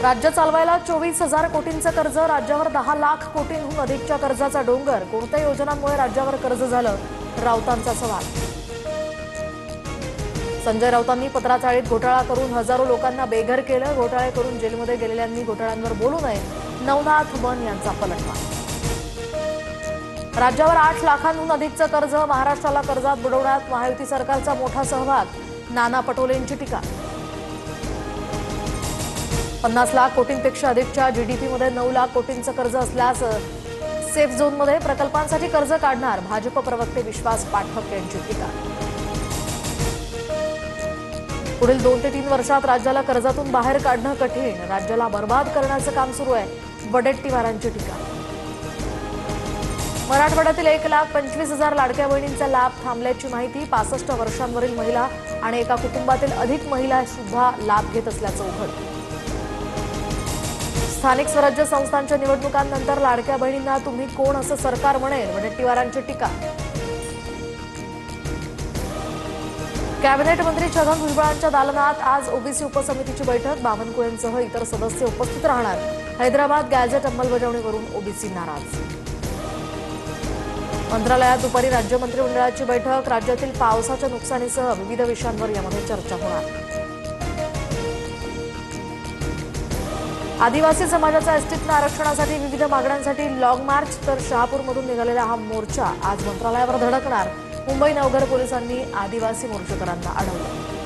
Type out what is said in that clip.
राज्य चालवायला 24,000 कोटींचं कर्ज, राज्यावर 10 लाख कोटींहून अधिकच्या कर्जाचा डोंगर। कोणत्या योजनांमुळे राज्यावर कर्ज झालं? राऊतांचा सवाल। संजय राऊतांनी पत्राचाळीत घोटाळा करून हजारो लोकांना बेघर केलं। घोटाळे करून जेलमध्ये गेलेल्यांनी घोटाळ्यांवर बोलू नये, नवनाथ बन यांचा पलटवार। राज्यावर 8 लाखांहून अधिकचं कर्ज, महाराष्ट्राला कर्जात बुडवण्यात महायुती सरकारचा मोठा सहभाग। नाना पटोलेंची टीका। 50 लाख कोटींपेक्षा अधिकच्या जीडीपीमध्ये 9 लाख कोटींचं कर्ज असल्यास सेफ झोनमध्ये प्रकल्पांसाठी कर्ज काढणार, भाजप प्रवक्ते विश्वास पाठक यांची टीका। पुढील 2 ते 3 वर्षात राज्याला कर्जातून बाहेर काढणं कठीण, राज्याला बर्बाद करण्याचं काम सुरू आहे, वडेट्टीवारांची टीका। मराठवाड्यातील 1,25,000 लाडक्या बहिणींचा लाभ थांबल्याची माहिती। 65 वर्षांवरील महिला आणि एका कुटुंबातील अधिक महिला सुद्धा लाभ घेत असल्याचं उघड। स्थानिक स्वराज्य संस्थांच्या निवडणुकांनंतर लाडक्या बहिणींना तुम्ही कोण असं सरकार म्हणेल, वडेट्टीवारांची टीका। कॅबिनेट मंत्री छगन भुजबळांच्या दालनात आज ओबीसी उपसमितीची बैठक। बावनकुळेंसह इतर सदस्य उपस्थित राहणार। हैदराबाद गॅझेट अंमलबजावणीवरून ओबीसी नाराज। मंत्रालयात दुपारी राज्य मंत्रिमंडळाची बैठक। राज्यातील पावसाच्या नुकसानीसह विविध विषयांवर यामध्ये चर्चा होणार। आदिवासी समाजाच्या एसटीतनं आरक्षणासाठी विविध मागण्यांसाठी लॉंग मार्च, तर शहापूरमधून निघालेला हा मोर्चा आज मंत्रालयावर धडकणार। मुंबई नवघर पोलिसांनी आदिवासी मोर्चेकरांना अडवलं।